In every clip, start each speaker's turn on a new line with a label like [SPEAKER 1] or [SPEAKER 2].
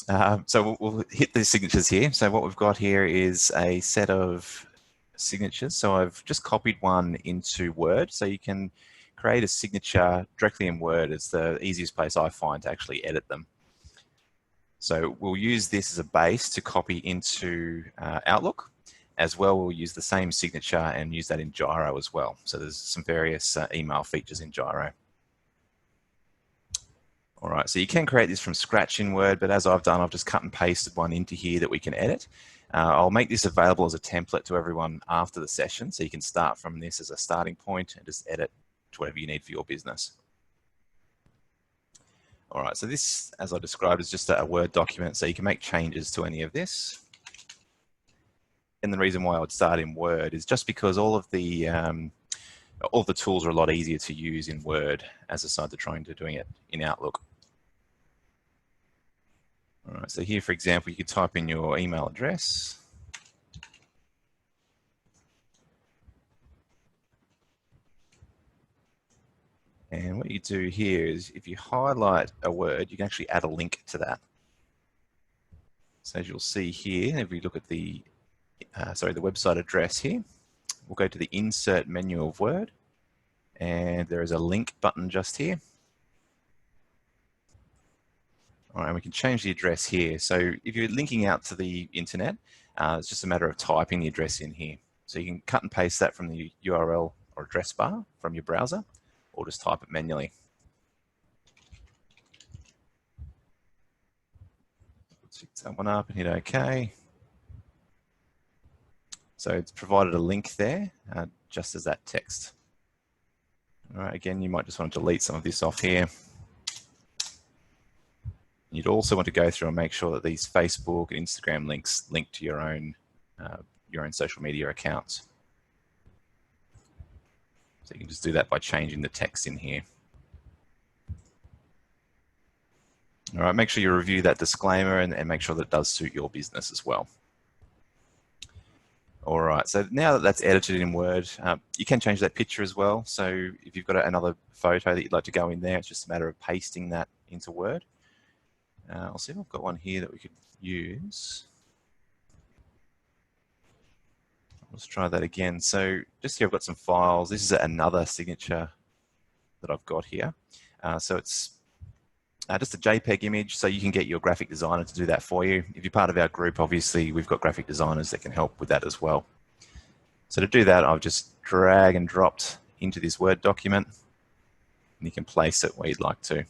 [SPEAKER 1] So we'll hit the signatures here. So what we've got here is a set of signatures. So I've just copied one into Word. So you can create a signature directly in Word. It's the easiest place I find to actually edit them. So we'll use this as a base to copy into Outlook. As well, we'll use the same signature and use that in iGyro as well. So there's some various email features in iGyro. All right, so you can create this from scratch in Word, but as I've done, I've just cut and pasted one into here that we can edit. I'll make this available as a template to everyone after the session, so you can start from this as a starting point and just edit to whatever you need for your business. All right, so this, as I described, is just a Word document, so you can make changes to any of this. And the reason why I would start in Word is just because all of the tools are a lot easier to use in Word as opposed to trying to doing it in Outlook. All right, so here, for example, you could type in your email address. And what you do here is if you highlight a word, you can actually add a link to that. So as you'll see here, if we look at the website address here, we'll go to the Insert menu of Word, and there is a link button just here. All right, and we can change the address here. So if you're linking out to the internet, it's just a matter of typing the address in here. So you can cut and paste that from the URL or address bar from your browser, or just type it manually. Let's fix that one up and hit OK. So it's provided a link there, just as that text. All right, again, you might just want to delete some of this off here. You'd also want to go through and make sure that these Facebook and Instagram links link to your own social media accounts. So you can just do that by changing the text in here. All right, make sure you review that disclaimer and make sure that it does suit your business as well. All right, so now that that's edited in Word, you can change that picture as well. So if you've got another photo that you'd like to go in there, it's just a matter of pasting that into Word. I'll see if I've got one here that we could use. Let's try that again. So just here I've got some files. This is another signature that I've got here. So it's just a JPEG image, so you can get your graphic designer to do that for you. If you're part of our group, obviously we've got graphic designers that can help with that as well. So to do that, I've just drag and dropped into this Word document, and you can place it where you'd like to.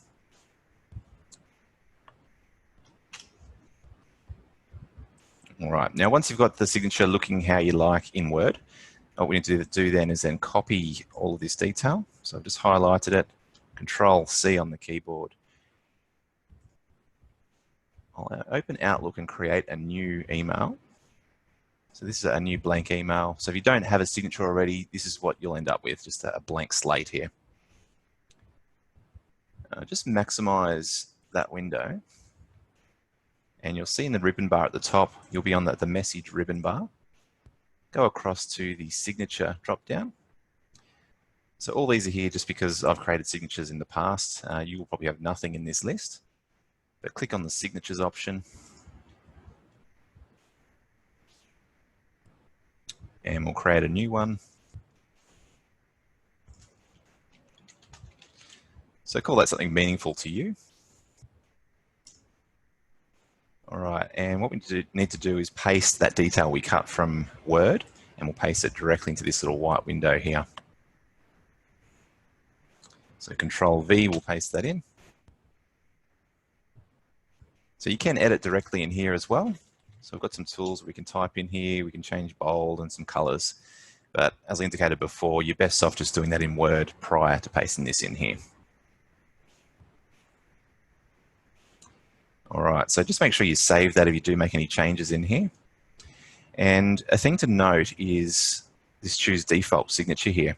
[SPEAKER 1] All right, now once you've got the signature looking how you like in Word, what we need to do then is then copy all of this detail. So I've just highlighted it, Control-C on the keyboard. I'll open Outlook and create a new email. So this is a new blank email. So if you don't have a signature already, this is what you'll end up with, just a blank slate here. Just maximize that window. And you'll see in the ribbon bar at the top, you'll be on the message ribbon bar. Go across to the signature drop down. So all these are here just because I've created signatures in the past. You will probably have nothing in this list. But click on the signatures option. And we'll create a new one. So call that something meaningful to you. All right, and what we need to do is paste that detail we cut from Word, and we'll paste it directly into this little white window here. So Control-V will paste that in. So you can edit directly in here as well. So we've got some tools we can type in here. We can change bold and some colors. But as I indicated before, you're best off just doing that in Word prior to pasting this in here. All right, so just make sure you save that if you do make any changes in here. And a thing to note is this choose default signature here.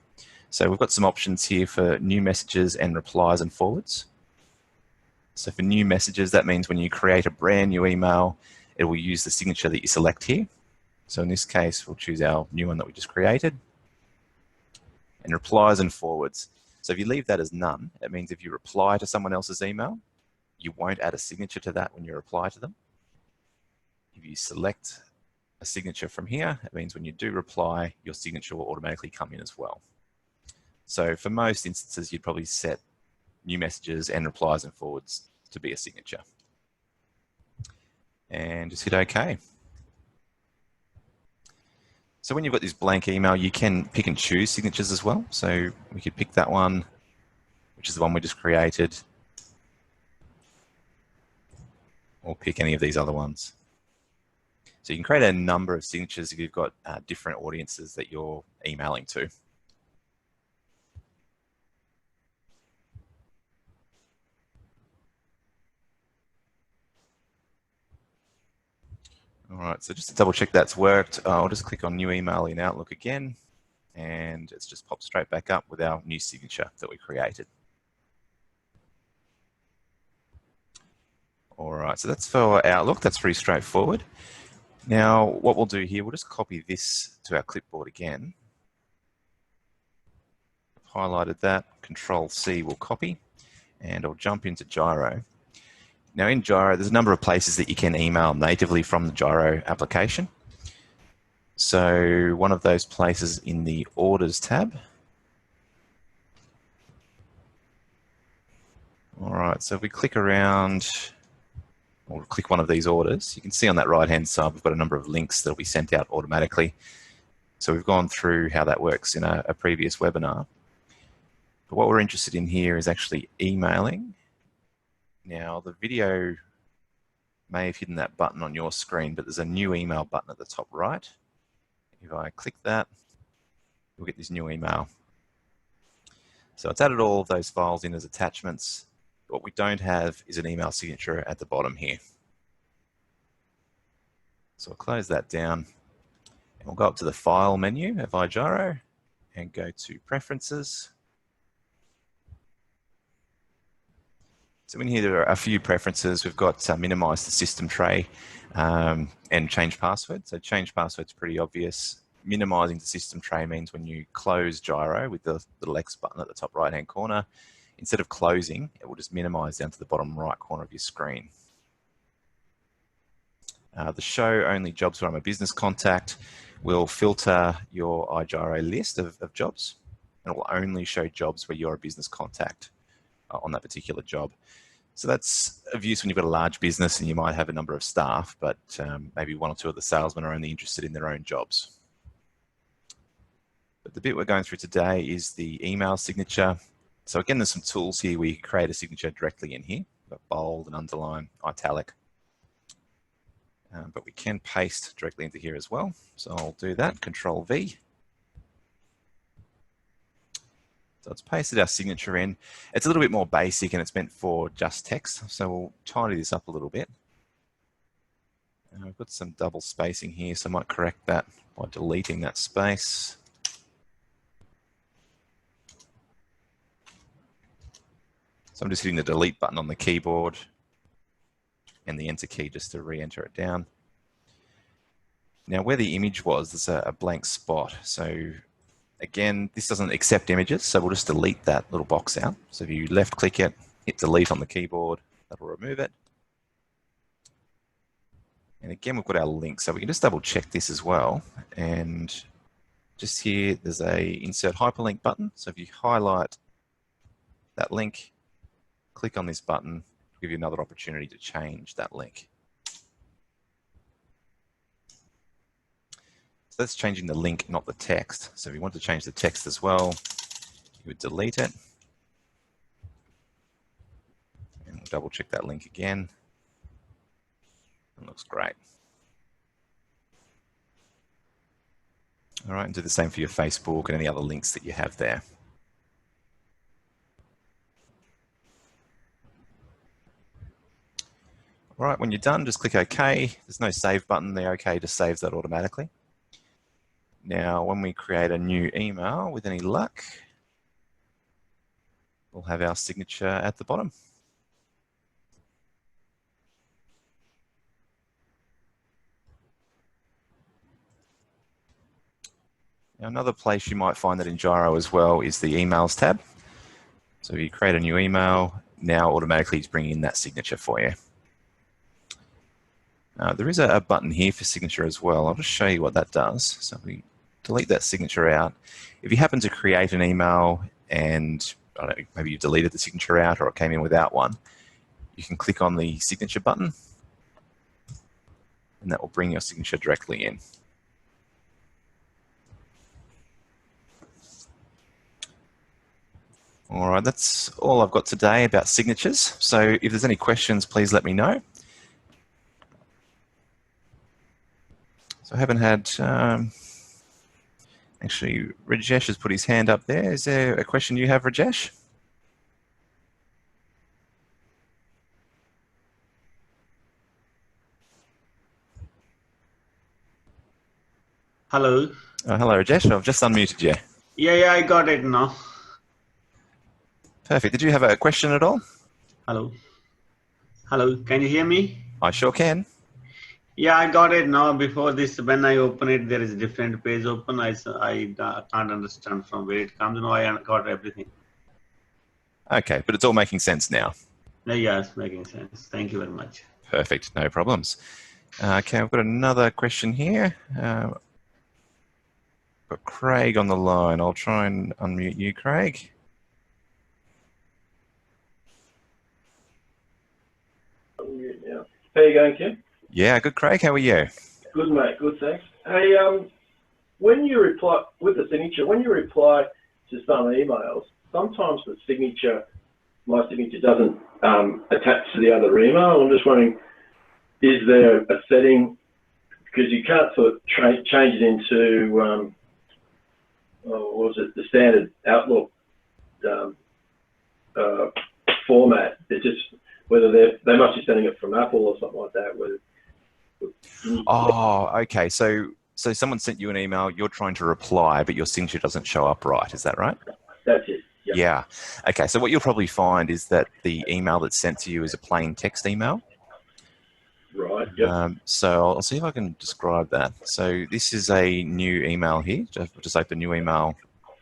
[SPEAKER 1] So we've got some options here for new messages and replies and forwards. So for new messages, that means when you create a brand new email, it will use the signature that you select here. So in this case, we'll choose our new one that we just created. And replies and forwards. So if you leave that as none, it means if you reply to someone else's email, you won't add a signature to that when you reply to them. If you select a signature from here, it means when you do reply, your signature will automatically come in as well. So for most instances, you'd probably set new messages and replies and forwards to be a signature. And just hit OK. So when you've got this blank email, you can pick and choose signatures as well. So we could pick that one, which is the one we just created, or pick any of these other ones. So you can create a number of signatures if you've got different audiences that you're emailing to. All right, so just to double check that's worked, I'll just click on New Email in Outlook again, and it's just popped straight back up with our new signature that we created. All right, so that's for Outlook. That's pretty straightforward. Now, what we'll do here, we'll just copy this to our clipboard again. I've highlighted that, Control-C will copy, and I'll jump into Gyro. Now in Gyro, there's a number of places that you can email natively from the Gyro application. So one of those places in the Orders tab. All right, so if we click around, or click one of these orders, you can see on that right-hand side, we've got a number of links that will be sent out automatically. So we've gone through how that works in a previous webinar. But what we're interested in here is actually emailing. Now, the video may have hidden that button on your screen, but there's a new email button at the top right. If I click that, you'll get this new email. So it's added all of those files in as attachments. What we don't have is an email signature at the bottom here. So I'll close that down, and we'll go up to the File menu of iGyro and go to Preferences. So in here, there are a few preferences. We've got minimize the system tray and change password. So change password's pretty obvious. Minimizing the system tray means when you close Gyro with the little X button at the top right-hand corner, instead of closing, it will just minimize down to the bottom right corner of your screen. The show only jobs where I'm a business contact will filter your iGyro list of jobs, and it will only show jobs where you're a business contact on that particular job. So that's of use when you've got a large business and you might have a number of staff, but maybe one or two of the salesmen are only interested in their own jobs. But the bit we're going through today is the email signature. So again, there's some tools here. We create a signature directly in here. We've got bold and underline, italic. But we can paste directly into here as well. So I'll do that, Control-V. So it's pasted our signature in. It's a little bit more basic and it's meant for just text. So we'll tidy this up a little bit. And I've got some double spacing here, so I might correct that by deleting that space. So I'm just hitting the delete button on the keyboard and the enter key just to re-enter it down. Now where the image was, there's a blank spot. So again, this doesn't accept images, so we'll just delete that little box out. So if you left click it, hit delete on the keyboard, that'll remove it. And again, we've got our link, so we can just double check this as well. And just here, there's a insert hyperlink button. So if you highlight that link, click on this button, it'll give you another opportunity to change that link. So that's changing the link, not the text. So if you want to change the text as well, you would delete it. And we'll double check that link again. It looks great. All right, and do the same for your Facebook and any other links that you have there. All right, when you're done, just click OK. There's no save button there. OK just saves that automatically. Now, when we create a new email, with any luck, we'll have our signature at the bottom. Now, another place you might find that in Gyro as well is the Emails tab. So if you create a new email, now automatically it's bringing in that signature for you. There is a button here for signature as well. I'll just show you what that does. So if we delete that signature out, if you happen to create an email and I don't know, maybe you deleted the signature out or it came in without one, you can click on the signature button and that will bring your signature directly in. All right, that's all I've got today about signatures. So if there's any questions, please let me know. So I haven't had, actually, Rajesh has put his hand up there. Is there a question you have, Rajesh?
[SPEAKER 2] Hello.
[SPEAKER 1] Hello, Rajesh. I've just unmuted you.
[SPEAKER 2] Yeah, I got it now.
[SPEAKER 1] Perfect. Did you have a question at all?
[SPEAKER 2] Hello. Hello, can you hear me?
[SPEAKER 1] I sure can.
[SPEAKER 2] Yeah, I got it now. Before this, when I open it, there is a different page open. I can't understand from where it comes. Now I got everything.
[SPEAKER 1] Okay, but it's all making sense now.
[SPEAKER 2] Yeah, it's making sense. Thank you very much.
[SPEAKER 1] Perfect, no problems. Okay, I've got another question here. Got Craig on the line. I'll try and unmute you, Craig.
[SPEAKER 3] Unmute now. How are you going, Kim?
[SPEAKER 1] Yeah, good, Craig. How are you?
[SPEAKER 3] Good, mate. Good, thanks. Hey, when you reply with the signature, when you reply to some emails, sometimes the signature, my signature doesn't attach to the other email. I'm just wondering, is there a setting, because you can't sort of change it into, what was it, the standard Outlook format. It's just whether they must be sending it from Apple or something like that. Whether,
[SPEAKER 1] oh, okay. So someone sent you an email, you're trying to reply, but your signature doesn't show up right. Is that right?
[SPEAKER 3] That's it. Yep.
[SPEAKER 1] Yeah. Okay. So what you'll probably find is that the email that's sent to you is a plain text email.
[SPEAKER 3] Right. Yep.
[SPEAKER 1] So I'll see if I can describe that. So this is a new email here. Just open new email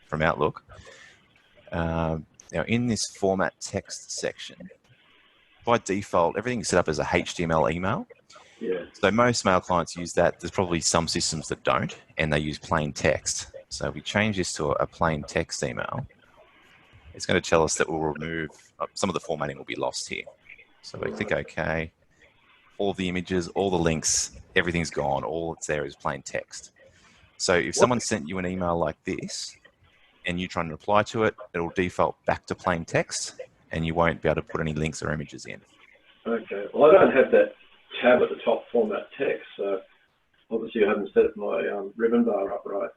[SPEAKER 1] from Outlook. Now in this format text section, by default, everything is set up as a HTML email.
[SPEAKER 3] Yeah.
[SPEAKER 1] So most mail clients use that. There's probably some systems that don't, and they use plain text. So if we change this to a plain text email, it's going to tell us that we'll remove, some of the formatting will be lost here. So we click OK. All the images, all the links, everything's gone. All that's there is plain text. So if someone sent you an email like this, and you try and reply to it, it'll default back to plain text, and you won't be able to put any links or images in.
[SPEAKER 3] Okay. Well, I don't have that tab at the top, format text, so obviously I haven't set my ribbon bar up right.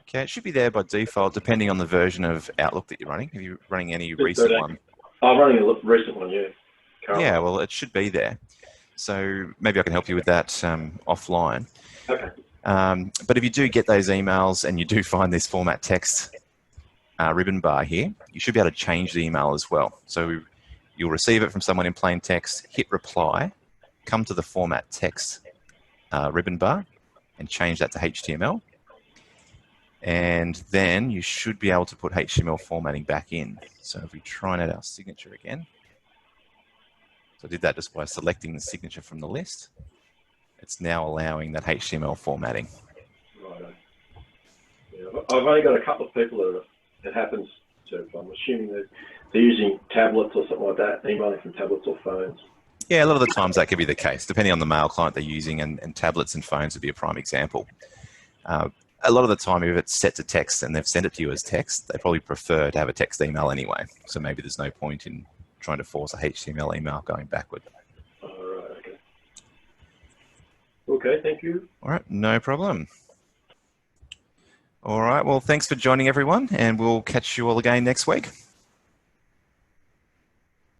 [SPEAKER 1] Okay, it should be there by default, depending on the version of Outlook that you're running. Are you running any recent one?
[SPEAKER 3] I'm running a recent one, yeah. Currently.
[SPEAKER 1] Yeah, well, it should be there. So maybe I can help you with that offline.
[SPEAKER 3] Okay.
[SPEAKER 1] But if you do get those emails and you do find this format text ribbon bar here, you should be able to change the email as well. So you'll receive it from someone in plain text, hit reply, come to the format text ribbon bar and change that to HTML. And then you should be able to put HTML formatting back in. So if we try and add our signature again, so I did that just by selecting the signature from the list. It's now allowing that HTML formatting.
[SPEAKER 3] Right. Yeah, I've only got a couple of people that it happens to. I'm assuming that they're using tablets or something like that, emailing from tablets or phones.
[SPEAKER 1] Yeah, a lot of the times that could be the case, depending on the mail client they're using, and tablets and phones would be a prime example. A lot of the time, if it's set to text and they've sent it to you as text, they probably prefer to have a text email anyway. So maybe there's no point in trying to force a HTML email going backward.
[SPEAKER 3] All right, okay. Okay, thank you.
[SPEAKER 1] All right, no problem. All right, well, thanks for joining everyone, and we'll catch you all again next week.